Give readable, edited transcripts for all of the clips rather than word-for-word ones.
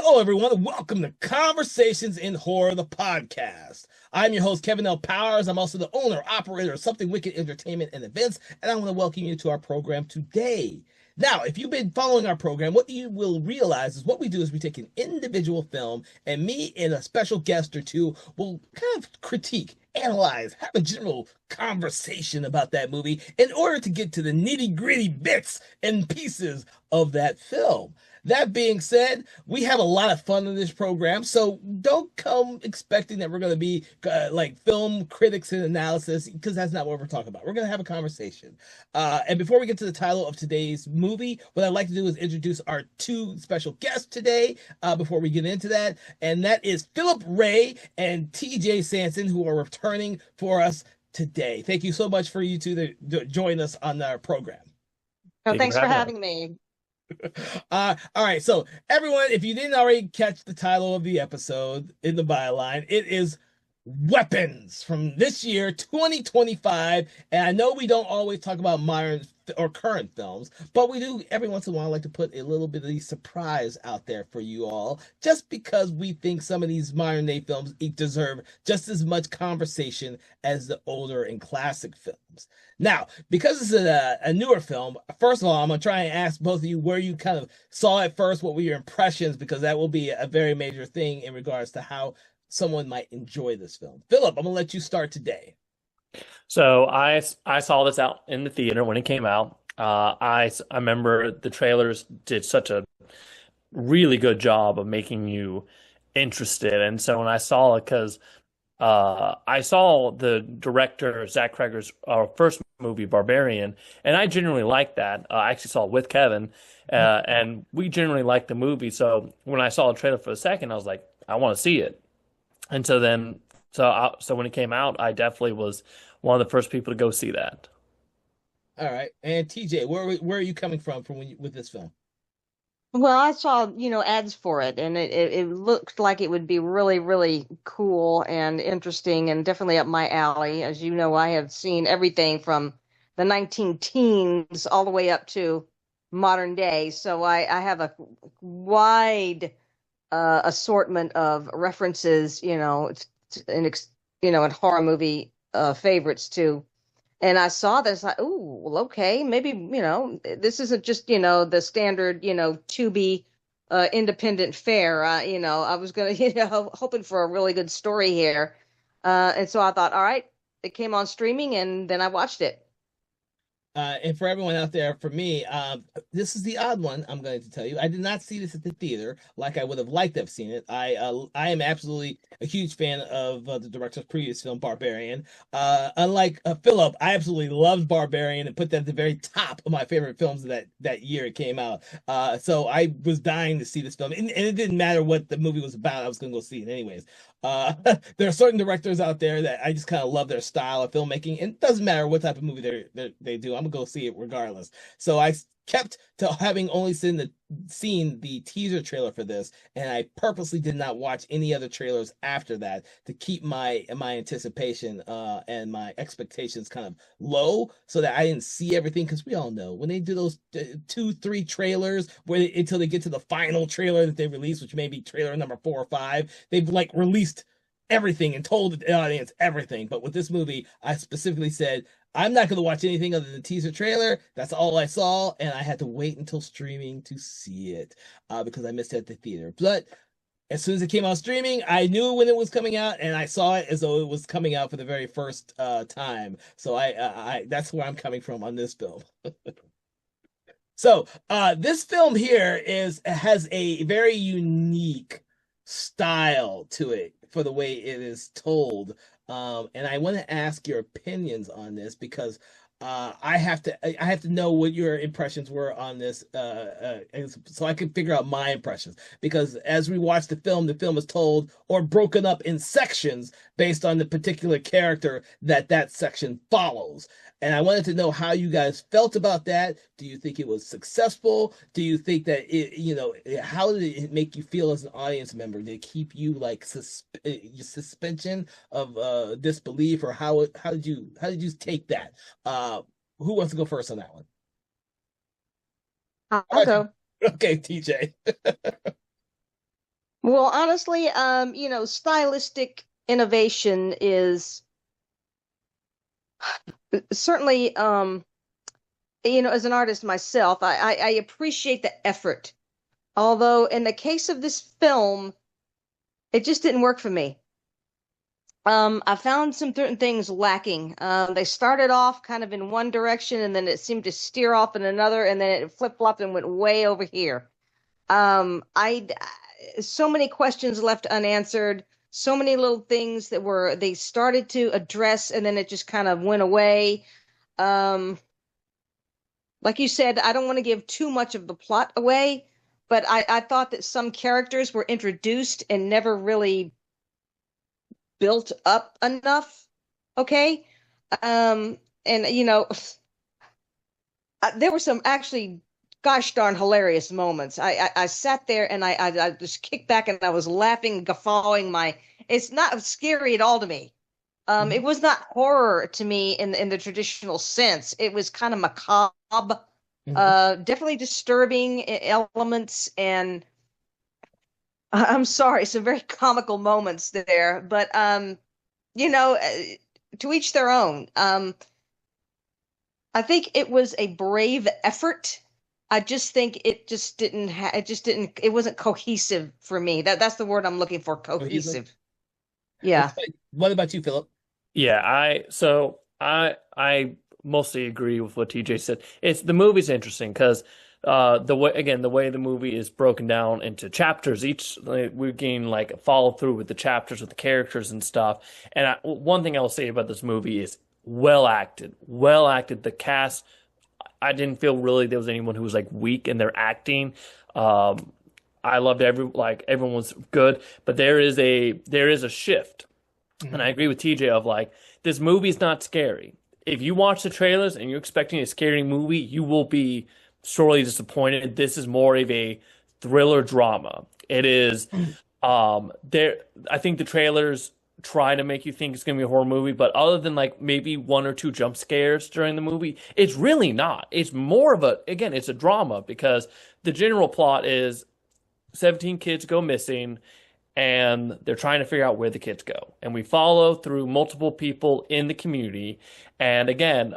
Hello, everyone, and welcome to Conversations in Horror, the podcast. I'm your host, Kevin L. Powers. I'm also the owner, operator of Something Wicked Entertainment and Events, and I want to welcome you to our program today. Now, if you've been following our program, what you will realize is what we do is we take an individual film, and me and a special guest or two will kind of critique, analyze, have a general conversation about that movie in order to get to the nitty-gritty bits and pieces of that film. That being said, we have a lot of fun in this program, so don't come expecting that we're going to be like film critics and analysis, because that's not what we're talking about. We're going to have a conversation. And before we get to the title of today's movie, what I'd like to do is introduce our two special guests today before we get into that. And that is Philip Ray and TJ Sanson, who are returning for us today. Thank you so much for you two to join us on our program. Oh, Thank you thanks for for having us. having me. All right, so everyone, if you didn't already catch the title of the episode in the byline, it is Weapons from this year, 2025. And I know we don't always talk about modern or current films, but we do every once in a while like to put a little bit of the surprise out there for you all, just because we think some of these modern day films deserve just as much conversation as the older and classic films. Now, because this is a newer film, first of all, I'm going to try and ask both of you where you kind of saw it first, what were your impressions, because that will be a very major thing in regards to how someone might enjoy this film. Philip, I'm going to let you start today. So I saw this out in the theater when it came out. I remember the trailers did such a really good job of making you interested, and so when I saw it, because I saw the director Zach Cregger's first movie, Barbarian, and I genuinely liked that. I actually saw it with Kevin, and we generally liked the movie. So when I saw a trailer for the second, I was like, I want to see it. And so when it came out, I definitely was one of the first people to go see that. All right, and TJ, where are you coming from with this film? Well, I saw, ads for it, and it looked like it would be really, really cool and interesting and definitely up my alley. As you know, I have seen everything from the 19 teens all the way up to modern day. So I have a wide assortment of references, and horror movie favorites too. And I saw this, like, oh, well, okay, maybe, this isn't just, the standard, Tubi independent fare. I was gonna, hoping for a really good story here. And so I thought, all right, it came on streaming and then I watched it. And for everyone out there, for me, this is the odd one. I'm going to tell you, I did not see this at the theater like I would have liked to have seen it. I am absolutely a huge fan of the director's previous film, Barbarian. Unlike Philip, I absolutely loved Barbarian and put that at the very top of my favorite films that year it came out. So I was dying to see this film, and it didn't matter what the movie was about. I was going to go see it anyways. Uh, there are certain directors out there that I just kind of love their style of filmmaking, and it doesn't matter what type of movie they do. I'm gonna go see it regardless. So I kept to having only seen the teaser trailer for this, and I purposely did not watch any other trailers after that to keep my anticipation and my expectations kind of low, so that I didn't see everything. Because we all know when they do those 2, 3 trailers until they get to the final trailer that they release, which may be trailer number 4 or 5, they've like released everything and told the audience everything. But with this movie, I specifically said I'm not going to watch anything other than teaser trailer. That's all I saw, and I had to wait until streaming to see it because I missed it at the theater. But as soon as it came out streaming, I knew when it was coming out, and I saw it as though it was coming out for the very first time. So I that's where I'm coming from on this film. So this film here has a very unique style to it for the way it is told. And I want to ask your opinions on this because I have to know what your impressions were on this, so I can figure out my impressions. Because as we watch the film is told or broken up in sections based on the particular character that section follows. And I wanted to know how you guys felt about that. Do you think it was successful? Do you think that how did it make you feel as an audience member? Did it keep you like suspension of disbelief, or how did you take that? Who wants to go first on that one? I'll go. Okay, TJ. Well, honestly, stylistic innovation is certainly, as an artist myself, I appreciate the effort. Although in the case of this film, it just didn't work for me. I found some certain things lacking. They started off kind of in one direction, and then it seemed to steer off in another, and then it flip-flopped and went way over here. I so many questions left unanswered, so many little things that were they started to address, and then it just kind of went away. Um, like you said, I don't want to give too much of the plot away, but I thought that some characters were introduced and never really built up enough. Okay. And there were some actually gosh darn hilarious moments. I sat there and I just kicked back and I was laughing, guffawing my it's not scary at all to me. It Mhm. was not horror to me in the traditional sense. It was kind of macabre, Mhm. definitely disturbing elements, and I'm sorry, some very comical moments there. But you know, uh, to each their own. I think it was a brave effort. I just think it wasn't cohesive for me. That's the word I'm looking for, Cohesive. cohesive. Yeah. Okay. What about you, Philip? Yeah, I mostly agree with what TJ said. It's the movie's interesting because the way the movie is broken down into chapters, each like, we gain like a follow through with the chapters with the characters and stuff. And one thing I'll say about this movie is well acted, well acted. The cast, I didn't feel really there was anyone who was like weak in their acting. Um, I loved everyone was good, but there is a shift, and I Mhm. agree with TJ of like this movie's not scary. If you watch the trailers and you're expecting a scary movie, you will be sorely disappointed. This is more of a thriller drama. It is there I think the trailers try to make you think it's gonna be a horror movie, but other than like maybe one or two jump scares during the movie, it's really not. It's more of it's a drama because the general plot is 17 kids go missing and they're trying to figure out where the kids go. And we follow through multiple people in the community. And again,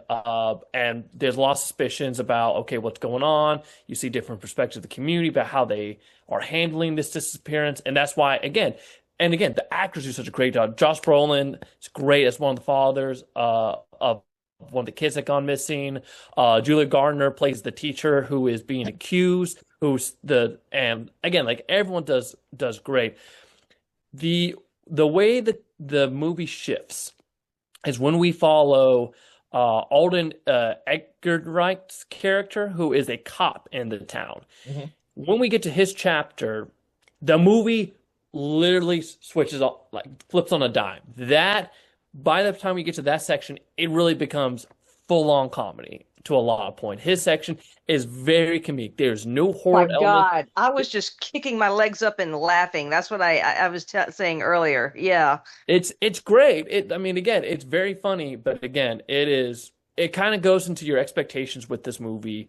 and there's a lot of suspicions about, okay, what's going on. You see different perspectives of the community about how they are handling this disappearance. And that's why, again, the actors do such a great job. Josh Brolin is great as one of the fathers of one of the kids that gone missing. Julia Gardner plays the teacher who is being accused. And again, like everyone does great. The way that the movie shifts is when we follow Alden Ehrenreich's character, who is a cop in the town. Mhm. When we get to his chapter, the movie literally switches up, like flips on a dime. That by the time we get to that section, it really becomes full on comedy to a lot of point. His section is very comedic. There's no My horror element. God, I was just kicking my legs up and laughing. That's what I was t saying earlier. Yeah. It's great. I mean, again, it's very funny, but again, it kind of goes into your expectations with this movie.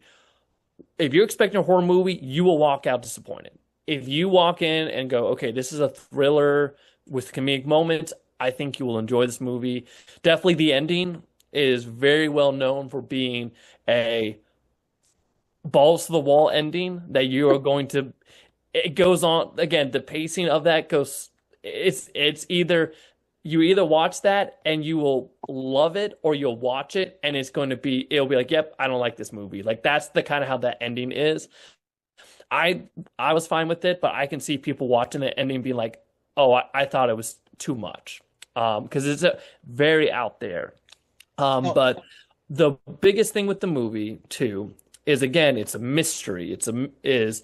If you're expecting a horror movie, you will walk out disappointed. If you walk in and go, okay, this is a thriller with comedic moments, I think you will enjoy this movie. Definitely the ending is very well known for being a balls to the wall ending that you are going to it goes on again, the pacing of that goes it's either you either watch that and you will love it or you'll watch it and it'll be like, yep, I don't like this movie. Like that's the kind of how that ending is. I was fine with it, but I can see people watching the ending being like, oh, I thought it was too much. Because it's very out there. Oh. But the biggest thing with the movie too is again, it's a mystery. Mhm. Is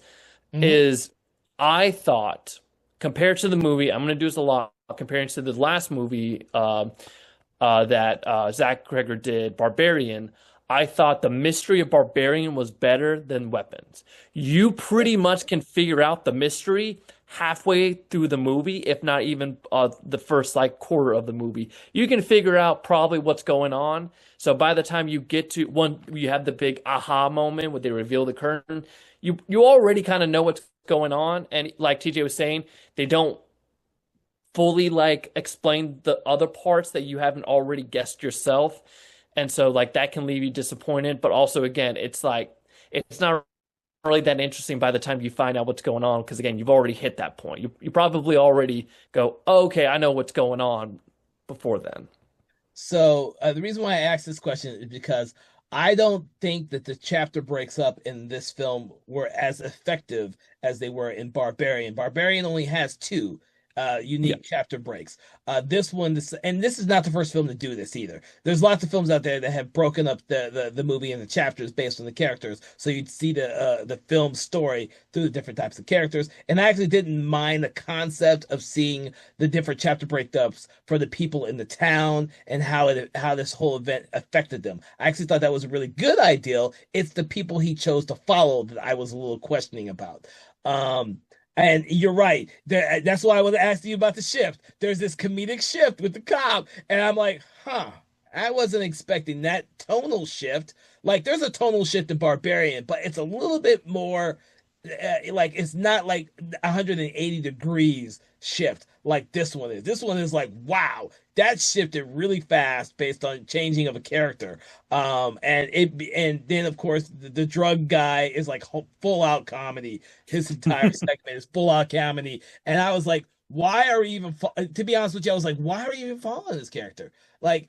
I thought compared to the movie, I'm going to do this a lot comparing to the last movie that Zach Greger did, Barbarian. I thought the mystery of Barbarian was better than Weapons. You pretty much can figure out the mystery halfway through the movie, if not even the first like quarter of the movie. You can figure out probably what's going on. So by the time you get to one, you have the big aha moment where they reveal the curtain. You already kind of know what's going on. And like TJ was saying, they don't fully like explain the other parts that you haven't already guessed yourself. And so like that can leave you disappointed. But also again, it's like it's not really that interesting by the time you find out what's going on, because again, you've already hit that point. You probably already go, oh, okay, I know what's going on before then. So the reason why I asked this question is because I don't think that the chapter breaks up in this film were as effective as they were in Barbarian. Barbarian only has two Yeah. unique chapter breaks. And this is not the first film to do this either. There's lots of films out there that have broken up the movie into chapters based on the characters, so you'd see the film story through the different types of characters. And I actually didn't mind the concept of seeing the different chapter breakups for the people in the town and how this whole event affected them. I actually thought that was a really good idea. It's the people he chose to follow that I was a little questioning about. And you're right. That's why I was asking you about the shift. There's this comedic shift with the cop, and I'm like, huh, I wasn't expecting that tonal shift. Like, there's a tonal shift in Barbarian, but it's a little bit more like it's not like 180 degrees shift like this one is. This one is like, wow, that shifted really fast based on changing of a character. And then of course the drug guy is like full out comedy. His entire segment is full out comedy, and I was like, why are we even? To be honest with you, I was like, why are you even following this character? Like,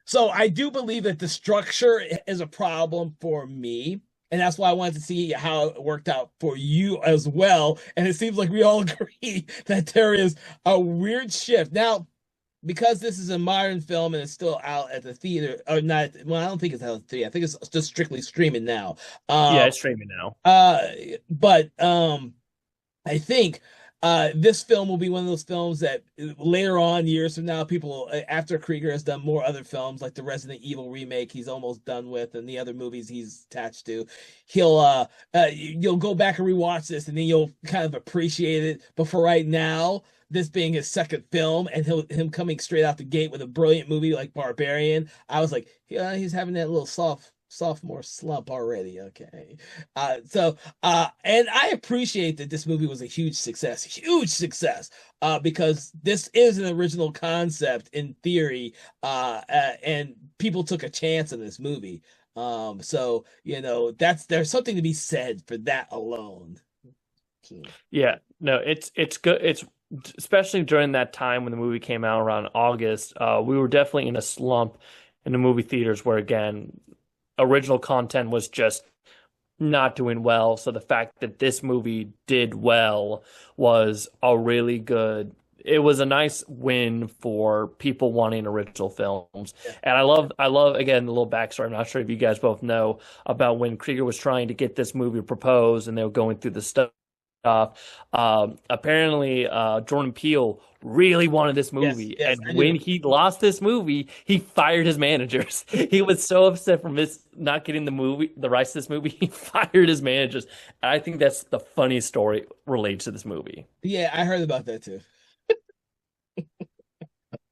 so I do believe that the structure is a problem for me. And that's why I wanted to see how it worked out for you as well. And it seems like we all agree that there is a weird shift. Now, because this is a modern film and it's still out at the theater, or not, well, I don't think it's out at the theater. I think it's just strictly streaming now. Yeah, it's streaming now. But I think this film will be one of those films that later on, years from now, people, after Krieger has done more other films like the Resident Evil remake he's almost done with, and the other movies he's attached to, you'll go back and rewatch this, and then you'll kind of appreciate it. But for right now, this being his second film and him coming straight out the gate with a brilliant movie like Barbarian, I was like, yeah, he's having that little sophomore slump already. Okay. And I appreciate that this movie was a huge success, because this is an original concept in theory, and people took a chance in this movie. So, there's something to be said for that alone. Yeah, no, it's good. It's especially during that time when the movie came out around August, we were definitely in a slump in the movie theaters where again, original content was just not doing well. So the fact that this movie did well was a really good. It was a nice win for people wanting original films. Yeah. And I love again the little backstory. I'm not sure if you guys both know about when Krieger was trying to get this movie proposed and they were going through the stuff. Apparently, Jordan Peele really wanted this movie, Yes, and when he lost this movie, he fired his managers. He was so upset from not getting the rights to this movie. He fired his managers. And I think that's the funniest story related to this movie. Yeah, I heard about that too.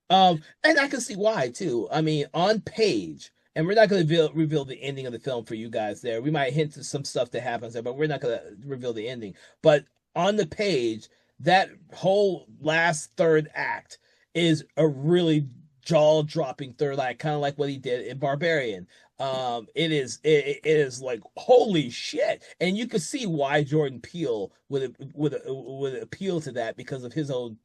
And I can see why too. I mean, on page, and we're not going to reveal the ending of the film for you guys there. We might hint to some stuff that happens there, but we're not going to reveal the ending. But on the page, that whole last third act is a really jaw-dropping third act, kind of like what he did in Barbarian. It is like holy shit, and you can see why Jordan Peele would appeal to that because of his own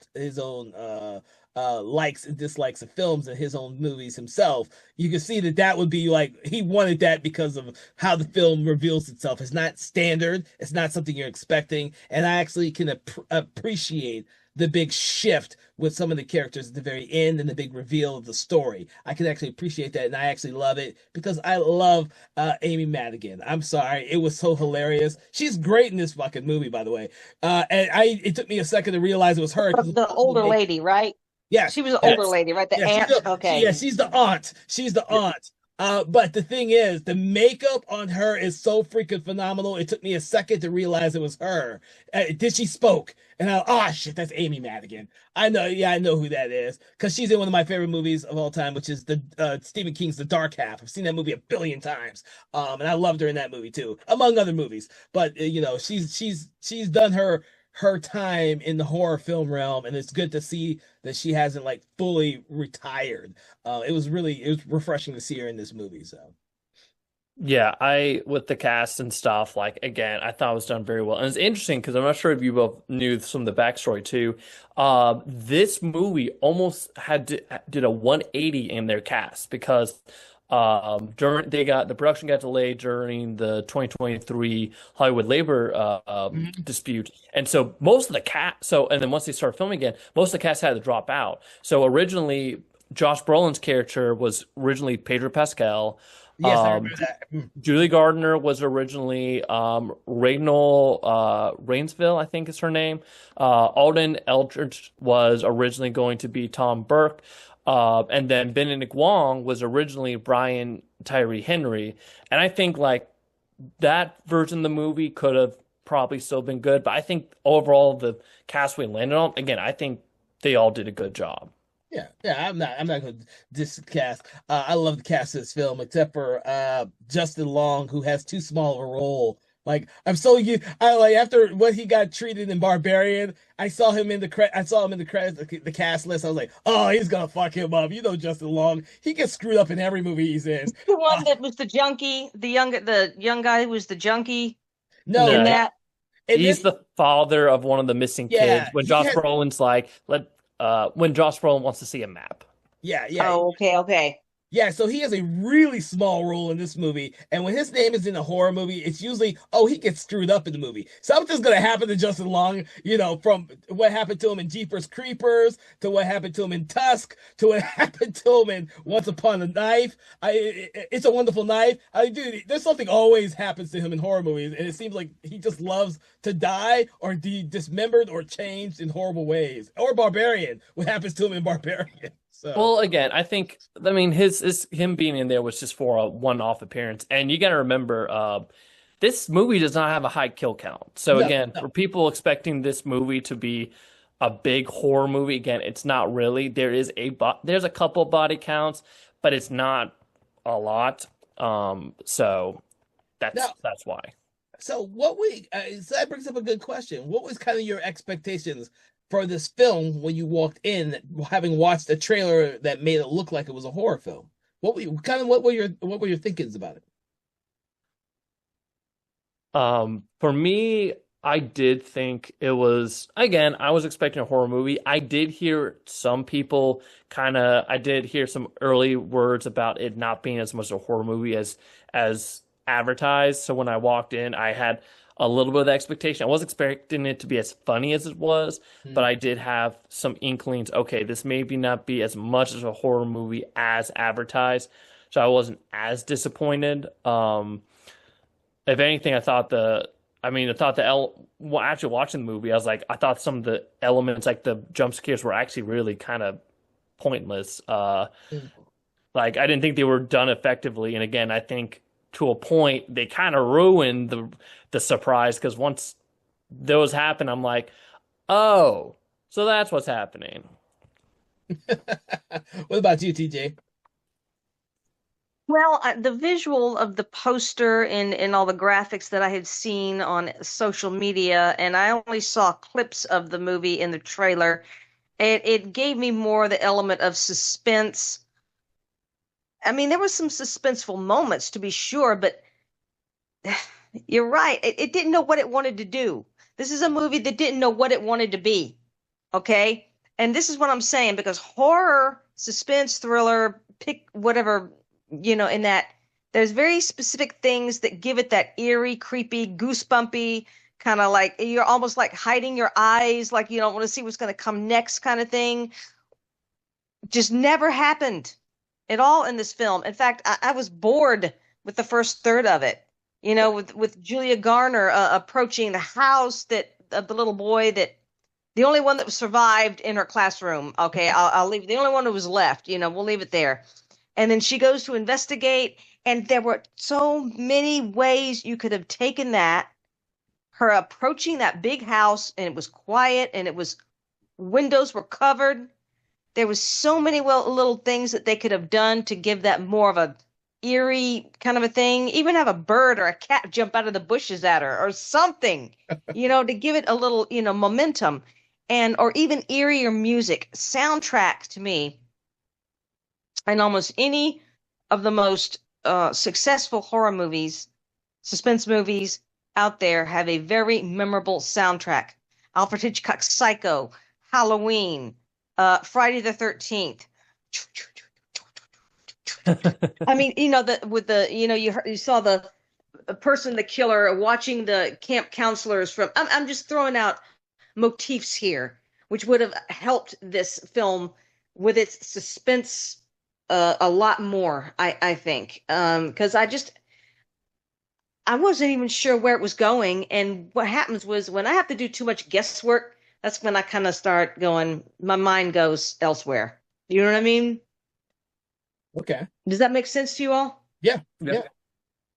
likes and dislikes of films and his own movies himself. You can see that would be like he wanted that because of how the film reveals itself. It's not standard. It's not something you're expecting, and I actually can appreciate the big shift with some of the characters at the very end and the big reveal of the story. I can actually appreciate that, and I actually love it because I love Amy Madigan. I'm sorry, it was so hilarious. She's great in this fucking movie, by the way. It took me a second to realize it was her. The older lady, right? Yeah, she was an older lady, right? The aunt. Okay. Yeah, she's the aunt. She's the aunt. But the thing is, the makeup on her is so freaking phenomenal. It took me a second to realize it was her. Did she spoke? And oh shit, that's Amy Madigan. I know, yeah, I know who that is because she's in one of my favorite movies of all time, which is the Stephen King's The Dark Half. I've seen that movie a billion times, and I loved her in that movie too, among other movies. But you know, she's done her time in the horror film realm, and it's good to see that she hasn't like fully retired. It was refreshing to see her in this movie. So Yeah, I with the cast and stuff, like again, I thought it was done very well. And it's interesting because I'm not sure if you both knew some of the backstory too. This movie almost did a 180 in their cast because during they got the production got delayed during the 2023 Hollywood labor Mhm. dispute. And so most of the cast and then once they started filming again, most of the cast had to drop out. So originally Josh Brolin's character was originally Pedro Pascal. Yes, I Um, remember that. Mm. Julie Gardner was originally Ragnall Rainsville, I think is her name. Alden Eldridge was originally going to be Tom Burke. And then Benedict Wong was originally Brian Tyree Henry. And I think like that version of the movie could have probably still been good. But I think overall the cast we landed on, again, I think they all did a good job. Yeah, yeah, I'm not going to discast. I love the cast of this film, except for Justin Long, who has too small of a role. Like I like after what he got treated in Barbarian, I saw him in the credits, the cast list. I was like, oh, he's gonna fuck him up. You know, Justin Long, he gets screwed up in every movie he's in. The Uh, one that was the junkie, the young guy who was the junkie no, in No, that. and he's this, the father of one of the missing kids. yeah, When he Josh has, Brolin's like, when Josh Brolin wants to see a map. yeah, yeah. Oh, okay, okay. Yeah, so he has a really small role in this movie, and when his name is in a horror movie, it's usually, oh, he gets screwed up in the movie. Something's gonna happen to Justin Long, you know, from what happened to him in Jeepers Creepers to what happened to him in Tusk to what happened to him in Once Upon a Knife. It's a Wonderful Knife. Dude, there's something always happens to him in horror movies, and it seems like he just loves to die or be dismembered or changed in horrible ways. Or Barbarian, what happens to him in Barbarian. So. Well, again, I mean, his him being in there was just for a one-off appearance, and you got to remember, this movie does not have a high kill count. So No, again, no. for people expecting this movie to be a big horror movie, again, it's not really. There's a couple body counts, but it's not a lot. So Now, that's why. so so that brings up a good question. What was kind of your expectations for this film when you walked in, having watched a trailer that made it look like it was a horror film? What were your thinkings about it? For me, I did think it was, again, I was expecting a horror movie. I did hear some people I did hear some early words about it not being as much a horror movie as advertised. So when I walked in, I had a little bit of expectation. I was expecting it to be as funny as it was, but Hmm. I did have some inklings. Okay, this maybe not be as much as a horror movie as advertised. So I wasn't as disappointed. If anything, I thought well, actually watching the movie, I was like, I thought some of the elements, like the jump scares, were actually really kind of pointless. Like I didn't think they were done effectively. And again, I think to a point they kind of ruined the surprise because once those happen, I'm like, oh, so that's what's happening. What about you, TJ? Well, the visual of the poster and all the graphics that I had seen on social media, and I only saw clips of the movie in the trailer, it gave me more the element of suspense. I mean, there was some suspenseful moments to be sure, but you're right. It didn't know what it wanted to do. This is a movie that didn't know what it wanted to be. Okay? And this is what I'm saying because horror, suspense, thriller, pick whatever, in that there's very specific things that give it that eerie, creepy, goosebumpy kind of like you're almost like hiding your eyes, like you don't want to see what's going to come next kind of thing. Just never happened at all in this film. In fact, I was bored with the first third of it. With Julia Garner approaching the house that of the little boy that the only one that survived in her classroom. Okay, I'll leave the only one who was left. We'll leave it there. And then she goes to investigate, and there were so many ways you could have taken that. Her approaching that big house, and it was quiet, and it was windows were covered. There was so many little things that they could have done to give that more of a eerie kind of a thing. Even have a bird or a cat jump out of the bushes at her or something, to give it a little, momentum, and or even eerier music. Soundtrack to me, and almost any of the most successful horror movies, suspense movies out there have a very memorable soundtrack. Alfred Hitchcock's Psycho, Halloween, Friday the 13th. I mean, you saw the person, the killer, watching the camp counselors from. I'm just throwing out motifs here, which would have helped this film with its suspense a lot more. I think because I wasn't even sure where it was going, and what happens was when I have to do too much guesswork, that's when I kind of start going. My mind goes elsewhere. You know what I mean? Okay. Does that make sense to you all? Yeah.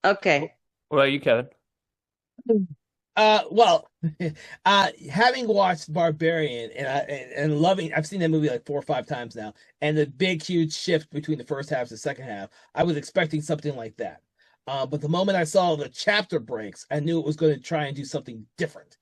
Okay. What about you, Kevin? Well, having watched Barbarian and loving, I've seen that movie like 4 or 5 times now, and the big huge shift between the first half and the second half, I was expecting something like that. But the moment I saw the chapter breaks, I knew it was going to try and do something different.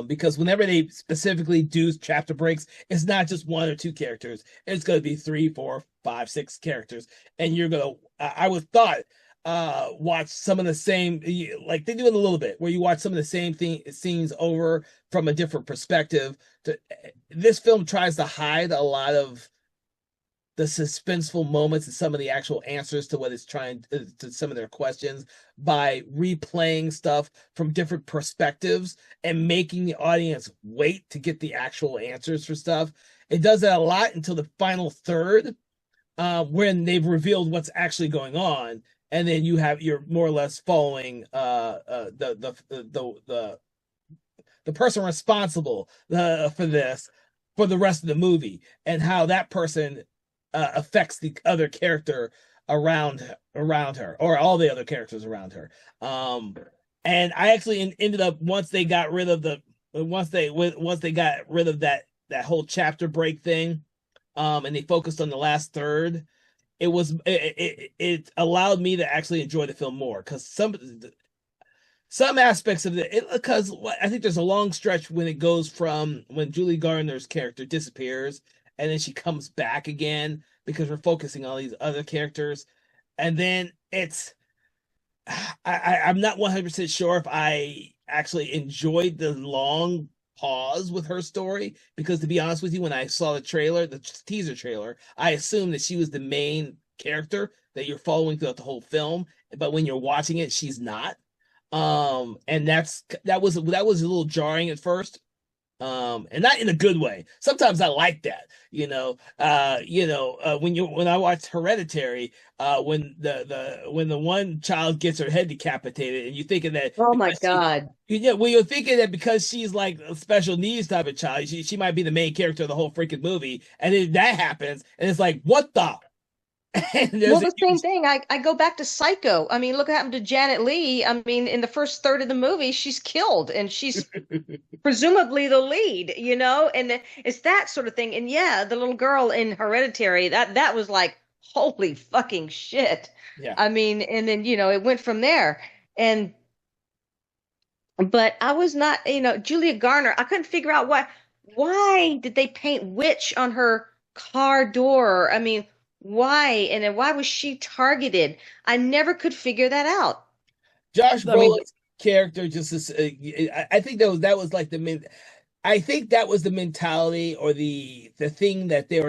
Because whenever they specifically do chapter breaks, it's not just 1 or 2 characters. It's going to be 3, 4, 5, 6 characters, and you're gonna. I would thought watch some of the same, like they do it a little bit, where you watch some of the same scenes over from a different perspective. This film tries to hide a lot of the suspenseful moments and some of the actual answers to what it's trying to some of their questions by replaying stuff from different perspectives and making the audience wait to get the actual answers for stuff. It does that a lot until the final third, when they've revealed what's actually going on, and then you're more or less following the person responsible for this for the rest of the movie, and how that person affects the other character around her, or all the other characters around her. And I actually ended up, once they got rid of that whole chapter break thing, and they focused on the last third, it allowed me to actually enjoy the film more, because some aspects of it, because I think there's a long stretch when it goes from when Julie Gardner's character disappears and then she comes back again, because we're focusing on these other characters, and then I'm not 100% sure if I actually enjoyed the long pause with her story, because to be honest with you, when I saw the teaser trailer, I assumed that she was the main character that you're following throughout the whole film, but when you're watching it, she's not. And that was a little jarring at first. And not in a good way. Sometimes I like that, when I watched Hereditary, when the one child gets her head decapitated, and you're thinking that, oh my God, you're thinking that because she's like a special needs type of child, she might be the main character of the whole freaking movie, and then that happens, and it's like, what the? Well, the same thing. I go back to Psycho. I mean, look what happened to Janet Leigh. I mean, in the first third of the movie, she's killed, and she's presumably the lead, and it's that sort of thing. And yeah, the little girl in Hereditary, that was like, holy fucking shit. Yeah. I mean, and then, it went from there. But I was not, Julia Garner, I couldn't figure out why did they paint witch on her car door? I mean, why? And then why was she targeted? I never could figure that out. Josh Brolin's character just I think that was like I think that was the mentality, or the thing that the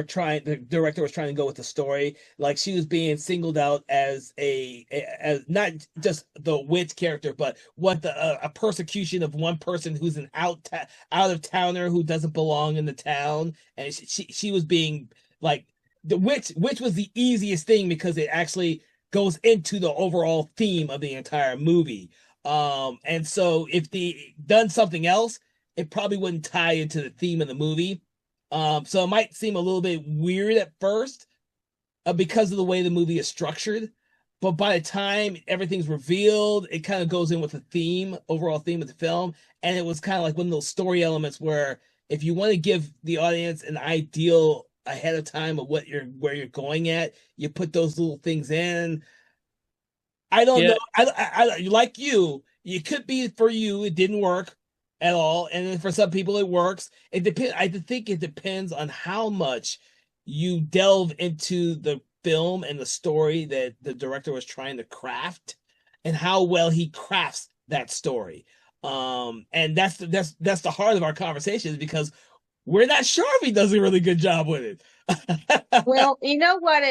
director was trying to go with the story. Like, she was being singled out as as not just the witch character, but a persecution of one person who's an out of towner who doesn't belong in the town, and she was being like, the witch was the easiest thing because it actually goes into the overall theme of the entire movie. And so if they done something else, it probably wouldn't tie into the theme of the movie. So it might seem a little bit weird at first. because of the way the movie is structured. But by the time everything's revealed, it kind of goes in with the theme, overall theme of the film. And it was kind of like one of those story elements where if you want to give the audience an ideal ahead of time of where you're going at, you put those little things in. I don't Yeah, know. Like you, it could be for you, it didn't work at all. And then for some people it works. It depends. I think it depends on how much you delve into the film and the story that the director was trying to craft and how well he crafts that story. And that's the heart of our conversation because we're not sure if he does a really good job with it. Well, you know what?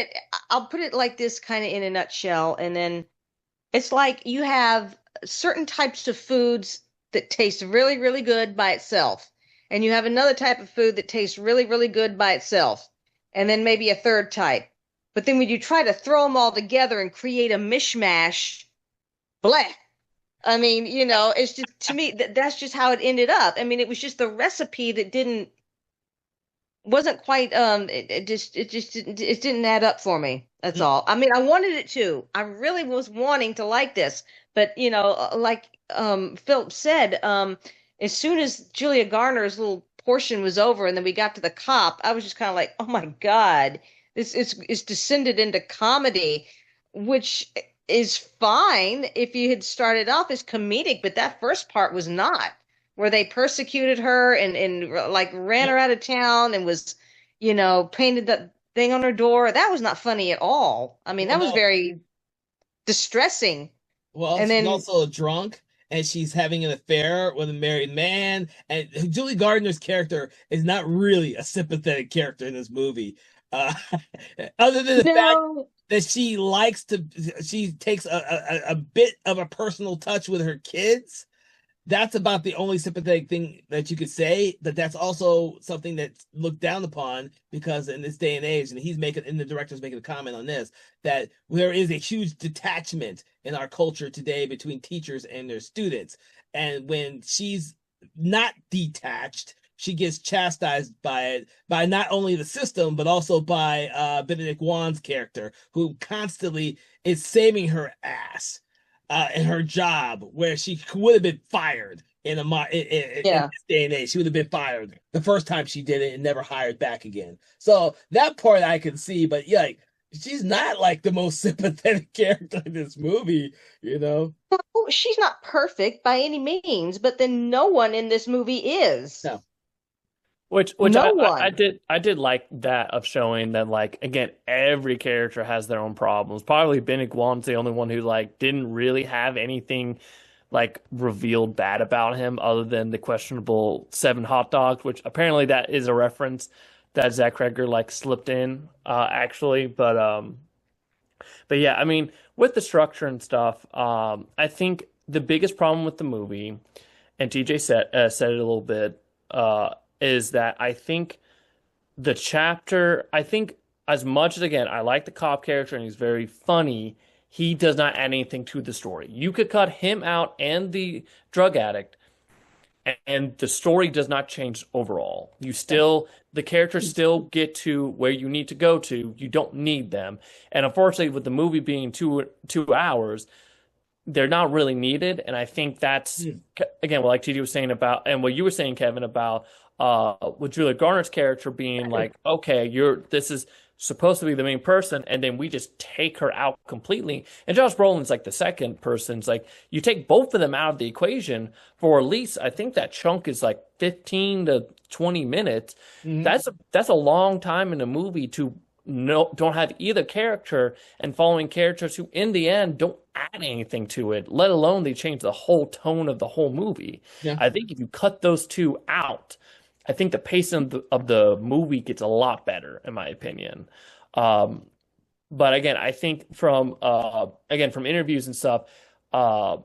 I'll put it like this kind of in a nutshell, and then it's like you have certain types of foods that taste really, really good by itself, and you have another type of food that tastes really, really good by itself, and then maybe a third type. But then when you try to throw them all together and create a mishmash, bleh. I mean, it's just to me that's just how it ended up. I mean, it was just the recipe that didn't wasn't quite it didn't add up for me. That's all. I mean, I wanted it to. I really was wanting to like this, but like Philip said, as soon as Julia Garner's little portion was over and then we got to the cop, I was just kind of like, "Oh my God. This is it's descended into comedy," which is fine if you had started off as comedic, but that first part was not where they persecuted her and like ran her out of town and was, painted that thing on her door. That was not funny at all. I mean, Well, that was no. very distressing. Well, And she's then, also a drunk and she's having an affair with a married man. And Julie Gardner's character is not really a sympathetic character in this movie. Uh, other than the fact no, that she takes a bit of a personal touch with her kids. That's about the only sympathetic thing that you could say. But that's also something that's looked down upon because in this day and age, and the director's making a comment on this, that there is a huge detachment in our culture today between teachers and their students. And when she's not detached, she gets chastised by it, by not only the system, but also by Benedict Wong's character, who constantly is saving her ass in her job where she would have been fired in yeah. this day and age. She would have been fired the first time she did it and never hired back again. So that part I can see, but yeah, like, she's not like the most sympathetic character in this movie, you know? Well, she's not perfect by any means, but then no one in this movie is. No. which No I one. did like that of showing that like again every character has their own problems. Probably Bennett Guan's the only one who like didn't really have anything like revealed bad about him other than the questionable seven hot dogs, which apparently that is a reference that Zach Cregger like slipped in actually, but yeah, I mean with the structure and stuff, I think the biggest problem with the movie, and TJ said it a little bit, is that I think the chapter, I think as much as again, I like the cop character and he's very funny, he does not add anything to the story. You could cut him out and the drug addict, and the story does not change overall. The characters still get to where you need to go to. You don't need them. And unfortunately, with the movie being 2 hours, they're not really needed. And I think that's Hmm. again what like TJ was saying about, and what you were saying, Kevin, about with Julia Garner's character being like, okay, this is supposed to be the main person, and then we just take her out completely. And Josh Brolin's like the second person. It's like you take both of them out of the equation for at least I think that chunk is like 15 to 20 minutes. Mhm. That's a long time in a movie to don't have either character and following characters who in the end don't add anything to it, let alone they change the whole tone of the whole movie. Yeah. I think if you cut those two out, I think the pace of the movie gets a lot better, in my opinion. Um, but again, I think from interviews and stuff, uh,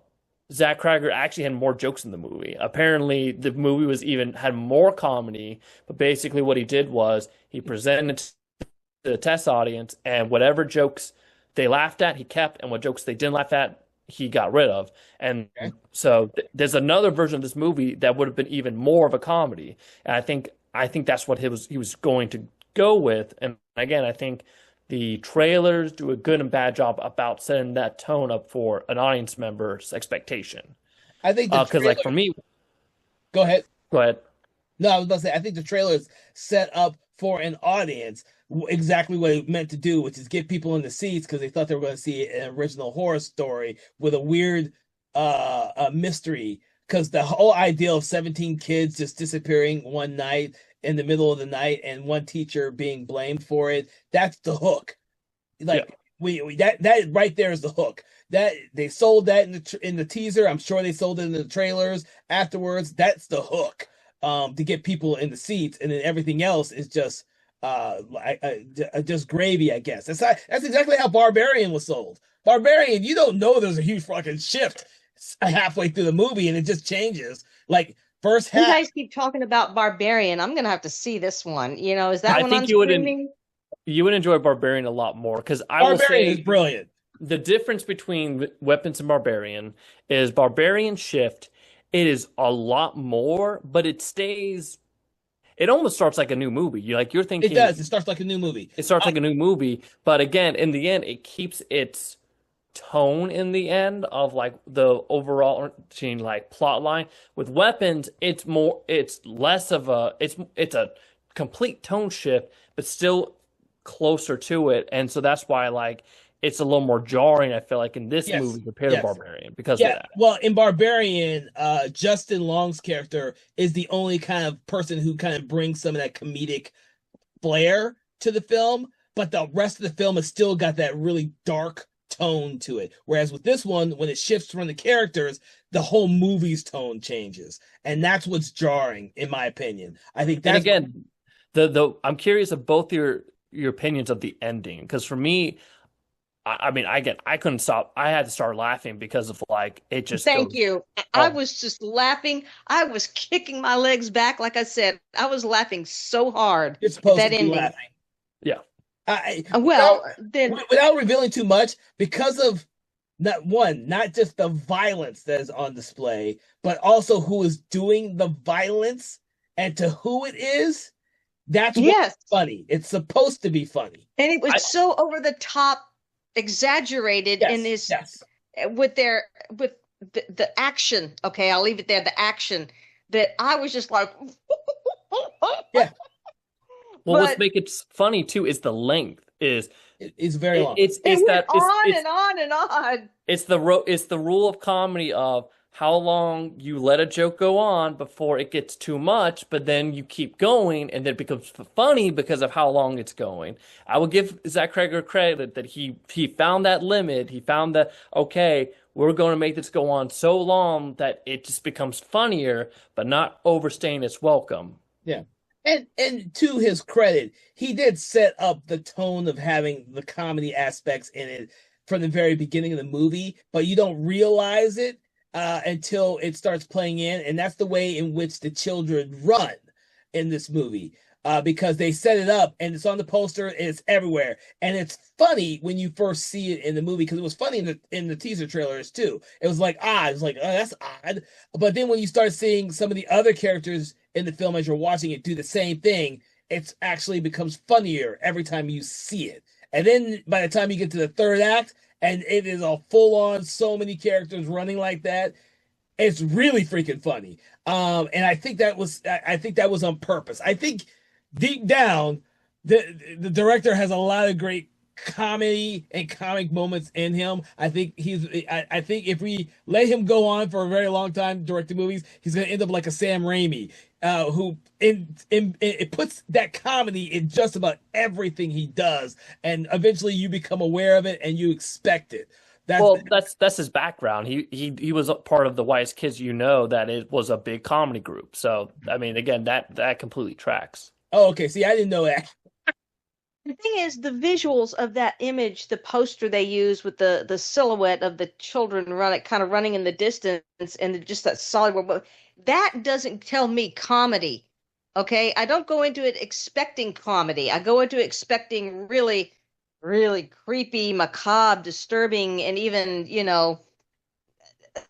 Zach Cregger actually had more jokes in the movie. Apparently, the movie was even had more comedy, but basically what he did was he presented to the test audience, and whatever jokes they laughed at, he kept, and what jokes they didn't laugh at, he got rid of. And Okay. so there's another version of this movie that would have been even more of a comedy. And I think that's what he was going to go with. And again, I think the trailers do a good and bad job about setting that tone up for an audience member's expectation. I think the Because like for trailer. me, Go ahead. go ahead. No, I was about to say, I think the trailer is set up for an audience exactly what it meant to do, which is get people in the seats because they thought they were going to see an original horror story with a weird a mystery. Because the whole idea of 17 kids just disappearing one night in the middle of the night and one teacher being blamed for it, that's the hook. Yeah. Like we that right there is the hook. That they sold that in the teaser. I'm sure they sold it in the trailers afterwards. That's the hook. To get people in the seats, and then everything else is just just gravy, I guess. That's exactly how Barbarian was sold. Barbarian, you don't know there's a huge fucking shift halfway through the movie, and it just changes. Like first You half, guys keep talking about Barbarian. I'm gonna have to see this one. Is that I one think on you would streaming? you would enjoy Barbarian a lot more because I will Barbarian is say brilliant. the difference between Weapons and Barbarian is Barbarian Shift. It is a lot more, but it stays. It almost starts like a new movie. You're It thinking does. It starts like a new movie. it starts like a new movie, but again, in the end, it keeps its tone in the end of like the overall like plot line. With Weapons, it's less of it's a complete tone shift, but still closer to it, and so that's why like it's a little more jarring, I feel like, in this Yes. movie compared Yes. to Barbarian because of Yeah, that. well, in Barbarian, Justin Long's character is the only kind of person who kind of brings some of that comedic flair to the film, but the rest of the film has still got that really dark tone to it. Whereas with this one, when it shifts from the characters, the whole movie's tone changes, and that's what's jarring, in my opinion. I think And that's again, the I'm curious of both your opinions of the ending because for me, I mean, I couldn't stop. I had to start laughing because of like it just Thank goes. you. I was just laughing. I was kicking my legs back. Like I said, I was laughing so hard you're at supposed that to be ending. laughing. Yeah. Well, then Without revealing too much, because of not just the violence that is on display, but also who is doing the violence and to who it is. That's what's yes, funny. It's supposed to be funny. and it was I- so over the top, exaggerated in this Yes. with the action. Okay, I'll leave it there. The action that I was just like, Yeah. Well, what's But- make it funny too is the length. It's very long. It's it went that on it's and on and on. it's the rule of comedy of how long you let a joke go on before it gets too much, but then you keep going and then it becomes funny because of how long it's going. I will give Zach Cregger credit that he found that limit. He found that okay, we're going to make this go on so long that it just becomes funnier, but not overstaying its welcome. Yeah. And to his credit, he did set up the tone of having the comedy aspects in it from the very beginning of the movie, but you don't realize it until it starts playing in, and that's the way in which the children run in this movie. Because they set it up and it's on the poster and it's everywhere, and it's funny when you first see it in the movie because it was funny in the teaser trailers too. It was like it's like oh, that's odd, but then when you start seeing some of the other characters in the film as you're watching it do the same thing, it actually becomes funnier every time you see it. And then by the time you get to the third act and it is a full on so many characters running like that, it's really freaking funny. And I think that was on purpose. I think deep down, the director has a lot of great comedy and comic moments in him. I think I think if we let him go on for a very long time directing movies, he's gonna end up like a Sam Raimi, who it puts that comedy in just about everything he does, and eventually you become aware of it and you expect it. That's his background. He was a part of the Wise Kids, that it was a big comedy group. So I mean, again, that completely tracks. Oh, okay. See, I didn't know that. The thing is, the visuals of that image, the poster they use with the silhouette of the children running in the distance, and just that solid world, that doesn't tell me comedy. Okay, I don't go into it expecting comedy. I go into it expecting really, really creepy, macabre, disturbing, and even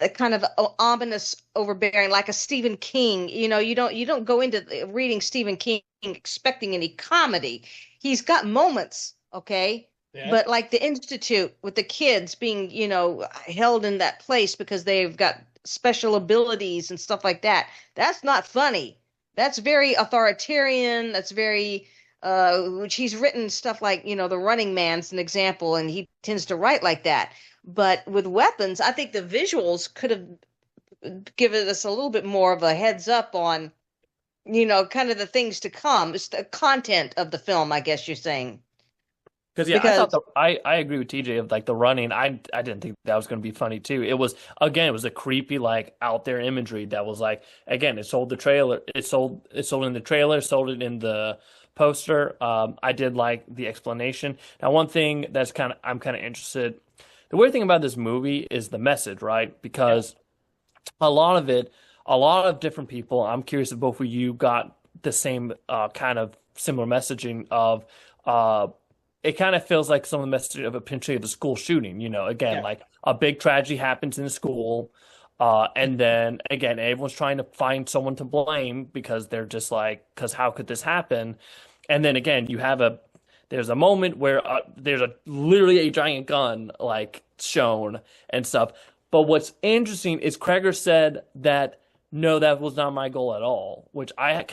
a kind of ominous, overbearing, like a Stephen King. You don't go into reading Stephen King expecting any comedy. He's got moments, okay? Yeah. But like the Institute with the kids being, held in that place because they've got special abilities and stuff like that, that's not funny. That's very authoritarian. That's very, which he's written stuff like, The Running Man's an example, and he tends to write like that. But with weapons, I think the visuals could have given us a little bit more of a heads up on, kind of the things to come. It's the content of the film, I guess you're saying. Because yeah, Because I agree with TJ of like the running. I didn't think that was going to be funny too. It was a creepy like out there imagery that was like again it sold the trailer. It sold in the trailer, sold it in the poster. I did like the explanation. Now one thing I'm kind of interested. The weird thing about this movie is the message, right? Because a lot of it, a lot of different people. I'm curious if both of you got the same kind of similar messaging of. It kind of feels like some of the message of potentially of the school shooting. Again, Yeah. like a big tragedy happens in the school, and then again, everyone's trying to find someone to blame because they're just like, because how could this happen? And then again, there's a moment where there's literally a giant gun like shown and stuff. But what's interesting is Kreger said that no, that was not my goal at all, which I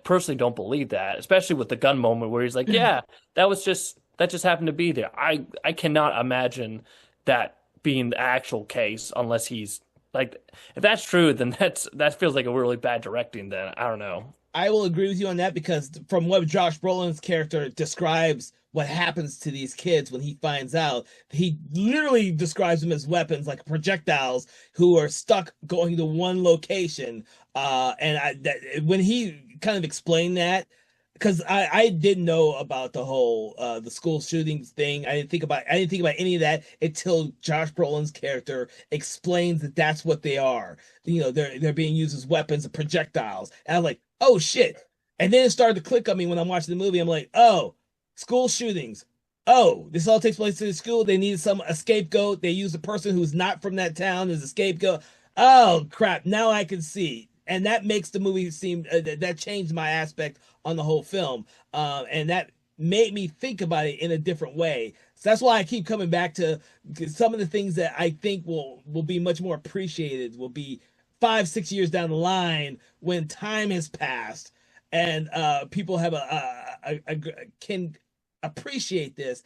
personally don't believe that, especially with the gun moment where he's like, yeah, that just happened to be there. I cannot imagine that being the actual case unless he's like, if that's true, then that feels like a really bad directing. Then I don't know. I will agree with you on that because from what Josh Brolin's character describes what happens to these kids when he finds out, he literally describes them as weapons, like projectiles who are stuck going to one location. When he kind of explained that, because I didn't know about the whole the school shootings thing. I didn't think about any of that until Josh Brolin's character explains that that's what they are. They're being used as weapons, projectiles. And I'm like, oh shit. And then it started to click on me when I'm watching the movie. I'm like, oh, school shootings. Oh, this all takes place in the school. They needed a scapegoat. They used a person who's not from that town as a scapegoat. Oh crap! Now I can see, and that makes the movie seem that changed my aspect on the whole film, and that made me think about it in a different way. So that's why I keep coming back to some of the things that I think will be much more appreciated. Will be 5, 6 years down the line when time has passed and people have can appreciate this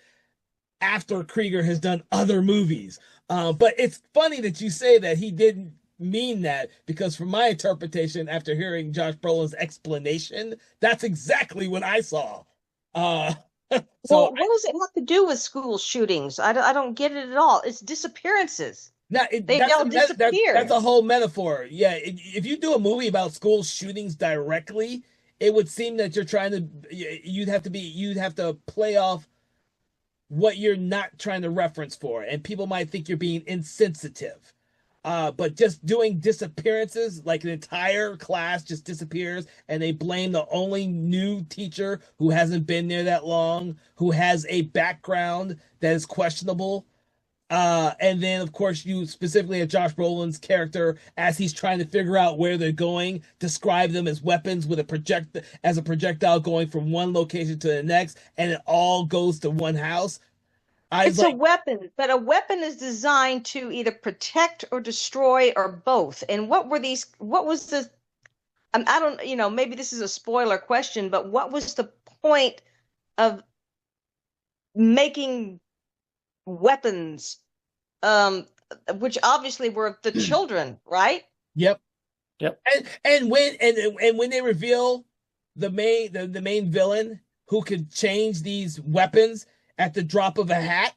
after Krieger has done other movies. But it's funny that you say that he didn't mean that because from my interpretation after hearing Josh Brolin's explanation, that's exactly what I saw. Uh, Well, so what does it have to do with school shootings? I don't get it at all. It's disappearances. now They've all that's disappeared. a whole metaphor. Yeah, if you do a movie about school shootings directly, it would seem that you'd have to play off what you're not trying to reference for, and people might think you're being insensitive. But just doing disappearances, like an entire class just disappears, and they blame the only new teacher who hasn't been there that long, who has a background that is questionable. And then, of course, you specifically at Josh Brolin's character as he's trying to figure out where they're going, describe them as weapons with a projectile going from one location to the next, and it all goes to one house. I was It's a like, weapon, but a weapon is designed to either protect or destroy or both. And what was the, I don't, maybe this is a spoiler question, but what was the point of making weapons, um, which obviously were the children, right? yep. Yep. And when they reveal the main villain who could change these weapons at the drop of a hat,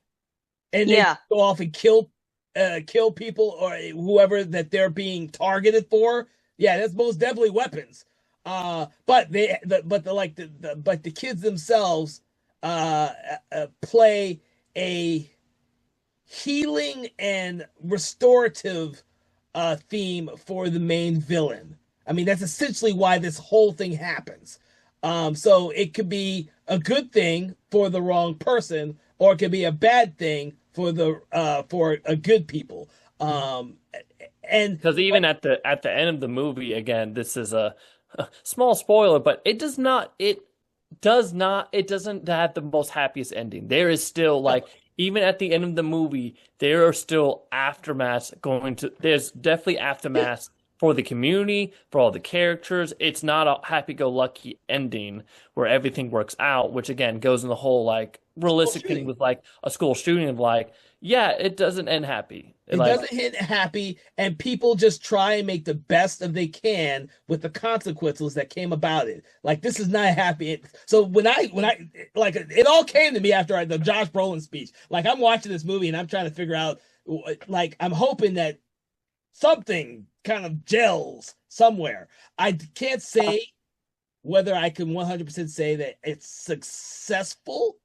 and they Yeah. go off and kill people or whoever that they're being targeted for. Yeah, that's most definitely weapons. But the kids themselves play a healing and restorative theme for the main villain. I mean, that's essentially why this whole thing happens. So it could be a good thing for the wrong person, or it could be a bad thing for a good people. And Because even at the end of the movie, again, this is a small spoiler, but it does not it it doesn't have the most happiest ending. There is still No, like even at the end of the movie, there are still aftermaths going to there's definitely aftermaths for the community, for all the characters. It's not a happy-go-lucky ending where everything works out, which again goes in the whole like school realistic thing shooting. with like a school shooting of like, yeah, it doesn't end happy. It Like, doesn't hit happy, and people just try and make the best of they can with the consequences that came about it. Like this is not happy. So when I like it all came to me after the Josh Brolin speech. Like I'm watching this movie and I'm trying to figure out, like I'm hoping that something kind of gels somewhere. I can't say whether I can 100% say that it's successful,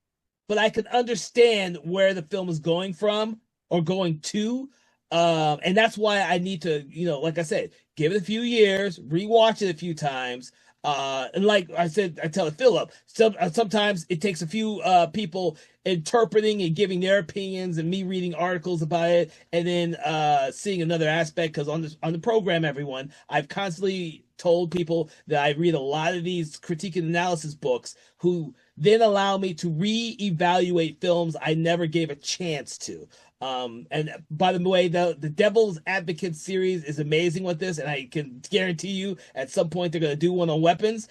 but I can understand where the film is going from or going to. And that's why I need to, like I said, give it a few years, rewatch it a few times. And like I said, I tell Philip, sometimes it takes a few people interpreting and giving their opinions and me reading articles about it and then seeing another aspect because on the program, everyone, I've constantly told people that I read a lot of these critique and analysis books who then allow me to re-evaluate films I never gave a chance to. And by the way, the Devil's Advocate series is amazing with this, and I can guarantee you at some point they're going to do one on weapons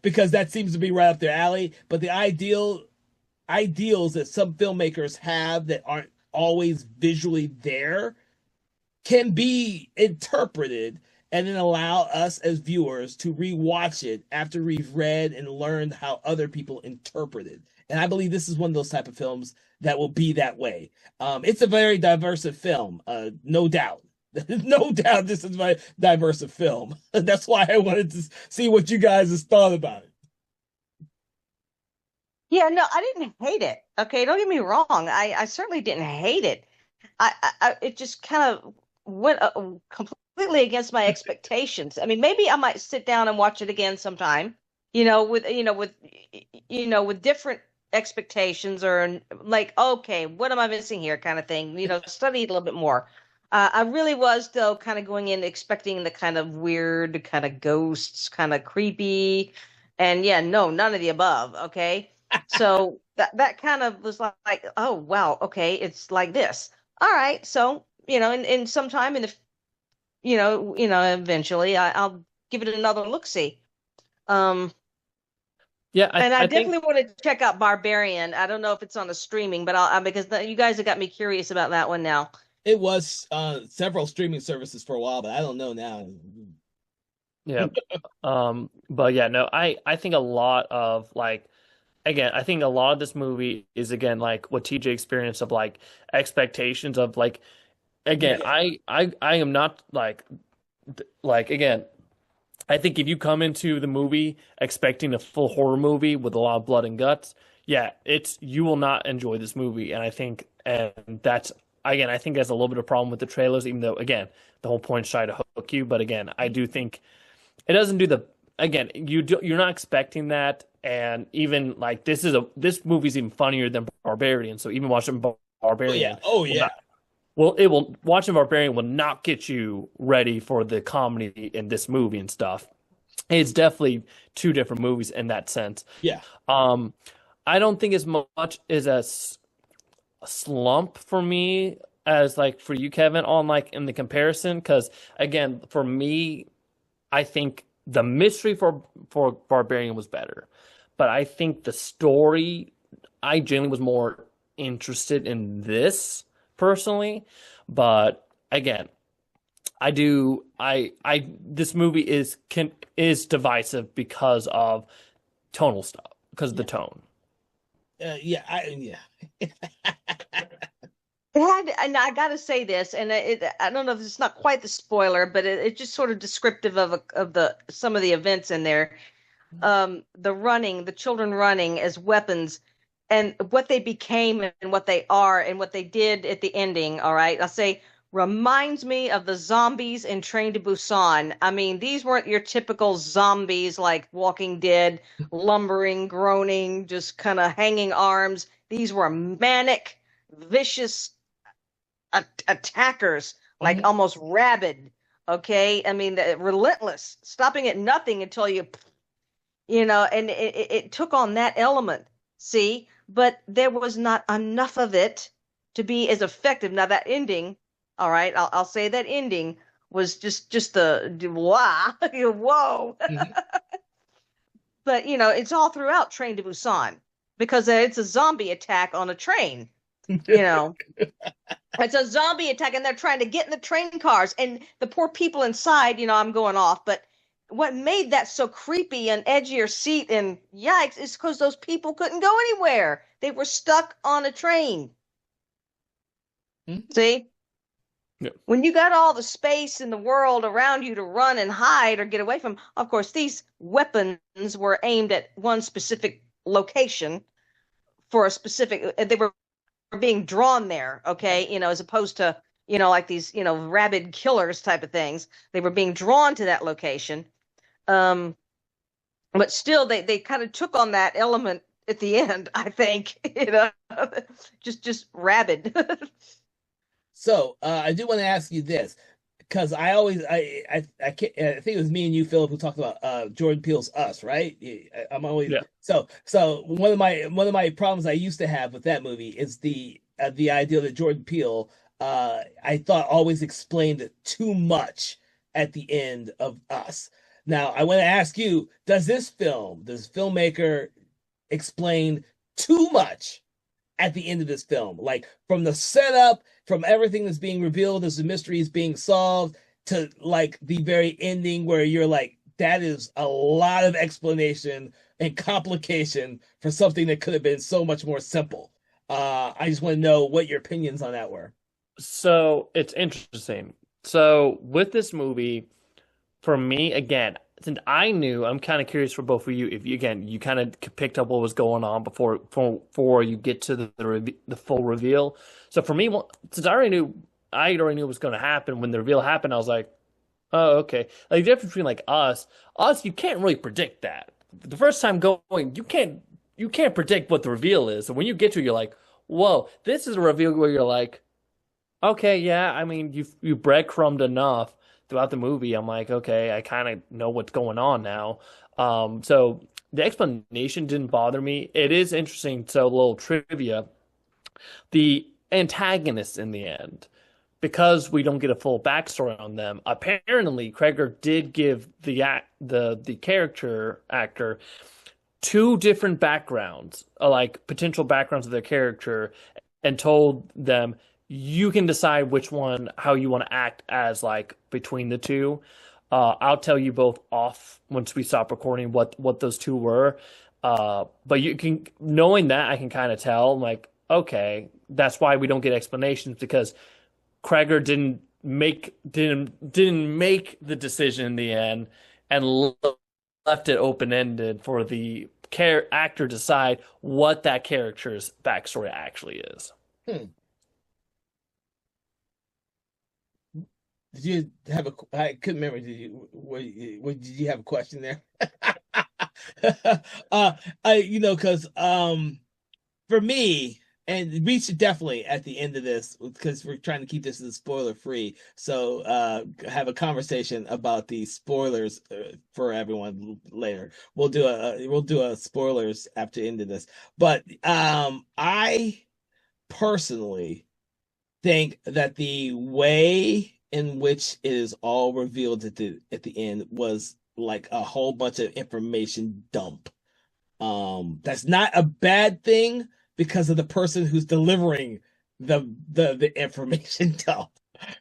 because that seems to be right up their alley. But the ideals that some filmmakers have that aren't always visually there can be interpreted and then allow us as viewers to rewatch it after we've read and learned how other people interpreted. And I believe this is one of those type of films that will be that way. It's a very diverse film, no doubt. No doubt this is my diverse film. That's why I wanted to see what you guys thought about it. Yeah, no, I didn't hate it. Okay, don't get me wrong. I certainly didn't hate it. It just kind of went completely against my expectations. I mean, maybe I might sit down and watch it again sometime, with different expectations or like, okay, what am I missing here kind of thing, study it a little bit more. I really was though kind of going in expecting the kind of weird, kind of ghosts, kind of creepy, and yeah, no, none of the above. Okay, so that kind of was like, oh wow, okay, it's like this. All right, so in some time in the eventually I'll give it another look see. Um, yeah, and I I think definitely want to check out Barbarian. I don't know if it's on the streaming, but I'll because you guys have got me curious about that one now. It was several streaming services for a while, but I don't know now. yeah. But yeah, no, I think a lot of like again, I think a lot of this movie is again like what TJ experienced of like expectations of like again, Yeah, I am not like again, I think if you come into the movie expecting a full horror movie with a lot of blood and guts, yeah, it's you will not enjoy this movie. And I think and that's again, I think that's a little bit of a problem with the trailers, even though again, the whole point is trying to hook you. But again, I do think it doesn't do the again, you're not expecting that. And even like this movie's even funnier than Barbarian. So even watching oh yeah, Barbarian oh will yeah. not it will watching Barbarian will not get you ready for the comedy in this movie and stuff. It's definitely two different movies in that sense. Yeah. Um, I don't think as much as a slump for me as like for you, Kevin, on like in the comparison. Because again, for me, I think the mystery for Barbarian was better, but I think the story, I genuinely was more interested in this personally. But again, I this movie is divisive because of tonal stuff, because of the Yeah. tone. Yeah. It had, and I got to say this, and I don't know if it's not quite the spoiler, but it's just sort of descriptive of the some of the events in there. The children running as weapons, and what they became and what they are and what they did at the ending. All right, I'll say reminds me of the zombies in Train to Busan. I mean, these weren't your typical zombies like Walking Dead, lumbering, groaning, just kind of hanging arms. These were manic, vicious attackers, like Mhm. almost rabid. Okay, I mean, relentless, stopping at nothing until you and it took on that element, see, but there was not enough of it to be as effective. Now that ending, all right, I'll say that ending was just the wow, whoa. Mhm. But it's all throughout Train to Busan because it's a zombie attack on a train. You know, it's a zombie attack, and they're trying to get in the train cars, and the poor people inside. I'm going off, but what made that so creepy and edgier seat and yikes is because those people couldn't go anywhere. They were stuck on a train. Mhm. See? Yeah. When you got all the space in the world around you to run and hide or get away from, of course, these weapons were aimed at one specific location for a specific, they were being drawn there, okay, as opposed to, like these, rabid killers type of things. They were being drawn to that location. Um, but still they kind of took on that element at the end, I think, just rabid. So I do want to ask you this because I always I can't, I think it was me and you, Philip, who talked about Jordan Peele's Us, right? I'm always Yeah. so one of my problems I used to have with that movie is the idea that Jordan Peele I thought always explained too much at the end of Us. Now I want to ask you, does this filmmaker explain too much at the end of this film? Like from the setup, from everything that's being revealed as the mystery is being solved, to like the very ending where you're like, that is a lot of explanation and complication for something that could have been so much more simple. I just want to know what your opinions on that were. So it's interesting. So with this movie, for me, again, since I knew, I'm kind of curious for both of you if you again you kind of picked up what was going on before you get to the full reveal. So for me, since I already knew what was going to happen when the reveal happened, I was like, oh, okay. Like the difference between like us, you can't really predict that. The first time going, you can't predict what the reveal is. So when you get to it, you're like, whoa, this is a reveal where you're like, okay, yeah, I mean, you breadcrumbed enough throughout the movie. I'm like, okay, I kind of know what's going on now. So the explanation didn't bother me. It is interesting. So a little trivia: the antagonists in the end, because we don't get a full backstory on them. Apparently, Kreger did give the character actor two different backgrounds, like potential backgrounds of their character, and told them you can decide which one, how you want to act as like between the two. I'll tell you both off once we stop recording what those two were. But you can, knowing that, I can kind of tell like, okay, that's why we don't get explanations because Kreger didn't make the decision in the end and left it open ended for the actor to decide what that character's backstory actually is. Hmm. Did you have a? I couldn't remember. Did you have a question there? Because for me, and we should definitely at the end of this, because we're trying to keep this as spoiler free. So have a conversation about the spoilers for everyone later. We'll do a spoilers after the end of this. But I personally think that the way in which it is all revealed at the end was like a whole bunch of information dump. That's not a bad thing because of the person who's delivering the information dump.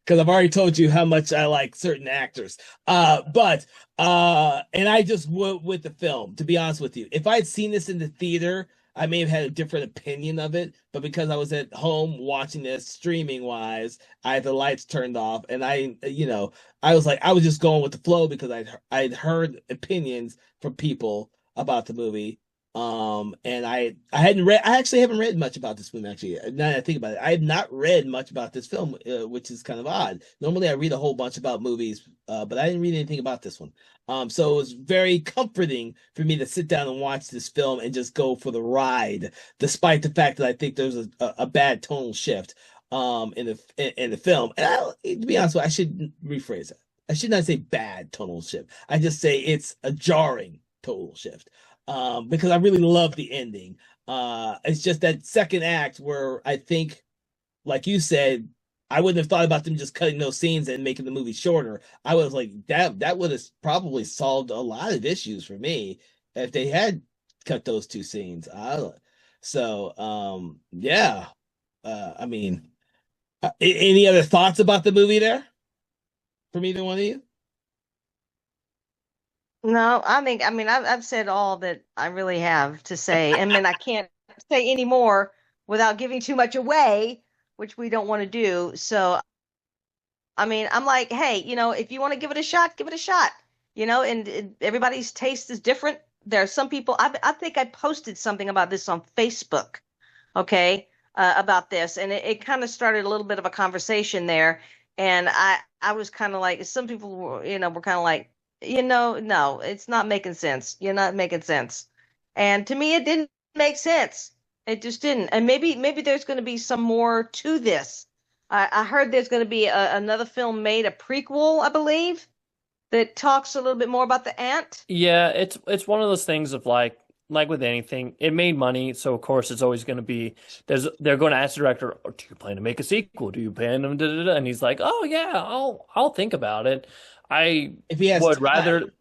Because I've already told you how much I like certain actors. But and I just went with the film, to be honest with you. If I'd seen this in the theater, I may have had a different opinion of it, but because I was at home watching this streaming wise, I had the lights turned off, and I was like, I was just going with the flow because I'd heard opinions from people about the movie. And I actually haven't read much about this film actually. Now that I think about it, I have not read much about this film, which is kind of odd. Normally, I read a whole bunch about movies, but I didn't read anything about this one. So it was very comforting for me to sit down and watch this film and just go for the ride, despite the fact that I think there's a bad tonal shift in the film. And to be honest with you, I should rephrase it. I should not say bad tonal shift. I just say it's a jarring total shift. Because I really love the ending. It's just that second act where I think, like you said, I wouldn't have thought about them just cutting those scenes and making the movie shorter. I was like, that would have probably solved a lot of issues for me if they had cut those two scenes. Yeah. I mean, any other thoughts about the movie there from either one of you? No, I mean, I've said all that I really have to say. I mean, I can't say any more without giving too much away, which we don't want to do. So, I mean, I'm like, hey, if you want to give it a shot, give it a shot. And everybody's taste is different. There are some people, I think I posted something about this on Facebook, okay, about this, and it kind of started a little bit of a conversation there. And I was kind of like, some people were kind of like, no, it's not making sense. You're not making sense. And to me, it didn't make sense. It just didn't. And maybe there's going to be some more to this. I heard there's going to be another film made, a prequel, I believe, that talks a little bit more about the ant. Yeah, it's one of those things of like with anything, it made money, so of course it's always going to be they're going to ask the director, "Oh, do you plan to make a sequel? Do you plan to da, da, da?" And he's like, "Oh yeah, I'll think about it." I If he has would time. rather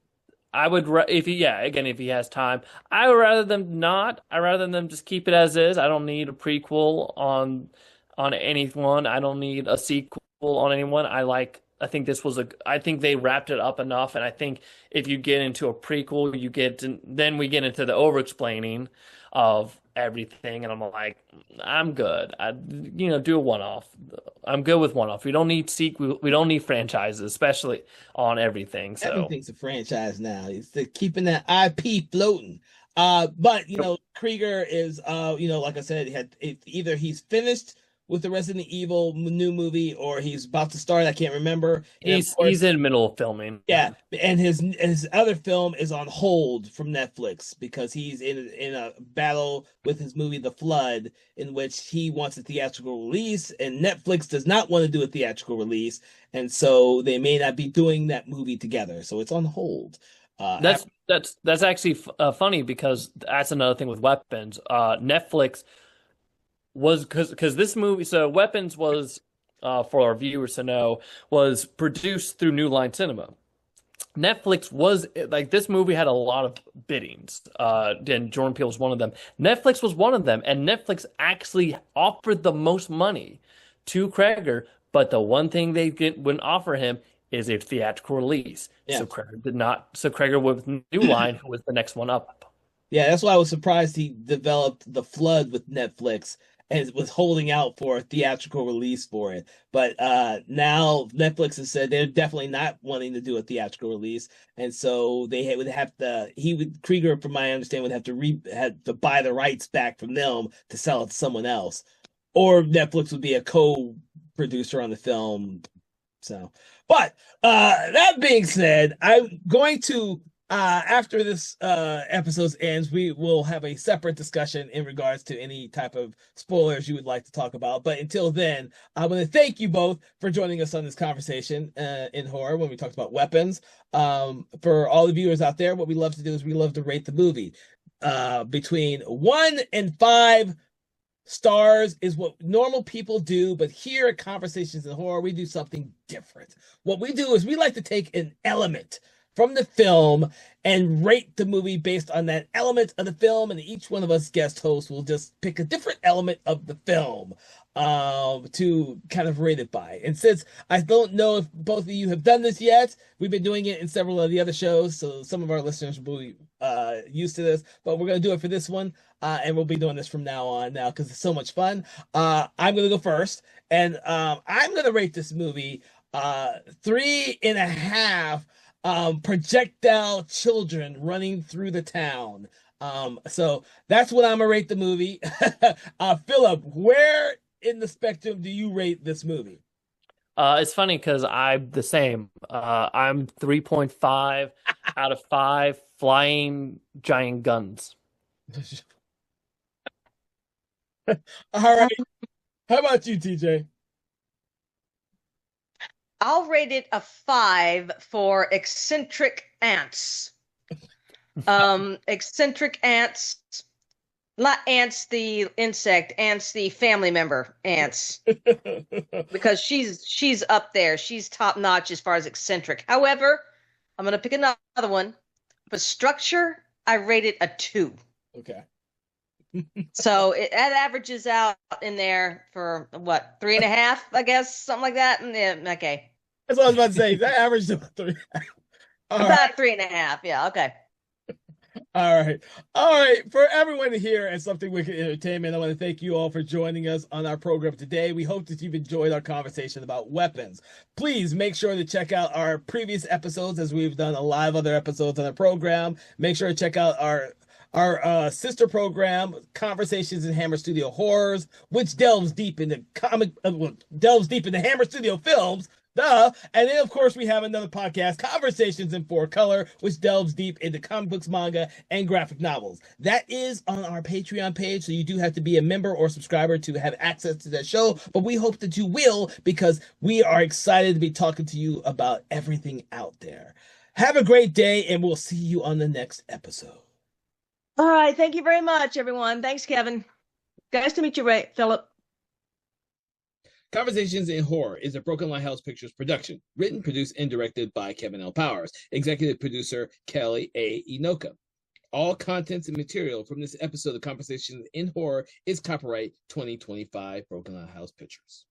I would if he yeah, again if he has time, I would rather them not. I rather them just keep it as is. I don't need a prequel on anyone. I don't need a sequel on anyone. I think this was I think they wrapped it up enough, and I think if you get into a prequel, then we get into the over explaining of everything, and I'm like, I'm good. Do a one off. I'm good with one off. We don't need sequel. We don't need franchises, especially on everything. So Everything's a franchise now. It's keeping that IP floating. But Krieger is like I said, either he's finished with the Resident Evil new movie or he's about to start. I can't remember. And of course, he's in the middle of filming. yeah, and his other film is on hold from Netflix because he's in a battle with his movie The Flood, in which he wants a theatrical release, and Netflix does not want to do a theatrical release, and so they may not be doing that movie together. So it's on hold. That's actually funny because that's another thing with Weapons. Netflix was because this movie, so Weapons was for our viewers to know, was produced through New Line Cinema. Netflix was like this movie had a lot of biddings, and Jordan Peele was one of them. Netflix was one of them, and Netflix actually offered the most money to Krager, but the one thing they wouldn't offer him is a theatrical release. Yeah. So Krager did not. So Krager went with New Line, who was the next one up. Yeah, that's why I was surprised he developed The Flood with Netflix and was holding out for a theatrical release for it. But now Netflix has said they're definitely not wanting to do a theatrical release, and so they would have to. Krieger, from my understanding, would have to buy the rights back from them to sell it to someone else, or Netflix would be a co-producer on the film. So, but that being said, I'm going to. After this episode ends, we will have a separate discussion in regards to any type of spoilers you would like to talk about. But until then, I want to thank you both for joining us on this conversation in horror when we talked about Weapons. For all the viewers out there, what we love to do is we love to rate the movie. Between 1 and 5 stars is what normal people do, but here at Conversations in Horror, we do something different. What we do is we like to take an element from the film and rate the movie based on that element of the film, and each one of us guest hosts will just pick a different element of the film to kind of rate it by. And since I don't know if both of you have done this yet, we've been doing it in several of the other shows, so some of our listeners will be used to this, but we're going to do it for this one, and we'll be doing this from now on now because it's so much fun. I'm going to go first, and I'm going to rate this movie 3.5 projectile children running through the town. So that's what I'm gonna rate the movie. Philip, where in the spectrum do you rate this movie? It's funny because I'm the same. I'm 3.5 out of 5 flying giant guns. All right. How about you, TJ? I'll rate it a 5 for eccentric ants. Eccentric ants, not ants the insect, ants the family member ants, because she's up there. She's top notch as far as eccentric. However, I'm gonna pick another one. For structure, I rated a 2. Okay. So that averages out in there for what, 3.5, I guess, something like that. Yeah, okay. That's what I was about to say. That average is 3. All right. About 3.5. Yeah, okay. All right. All right. For everyone here at Something Wicked Entertainment, I want to thank you all for joining us on our program today. We hope that you've enjoyed our conversation about weapons. Please make sure to check out our previous episodes, as we've done a lot of other episodes on the program. Make sure to check out our sister program, Conversations in Hammer Studio Horrors, which delves deep into Hammer Studio films. Duh. And then, of course, we have another podcast, Conversations in 4Color, which delves deep into comic books, manga, and graphic novels. That is on our Patreon page, so you do have to be a member or subscriber to have access to that show, but we hope that you will, because we are excited to be talking to you about everything out there. Have a great day, and we'll see you on the next episode. All right. Thank you very much, everyone. Thanks, Kevin. Nice to meet you, Ray, Philip. Conversations in Horror is a Broken Lighthouse Pictures production, written, produced, and directed by Kevin L. Powers, executive producer Kelly A. Inoka. All contents and material from this episode of Conversations in Horror is copyright 2025 Broken Lighthouse Pictures.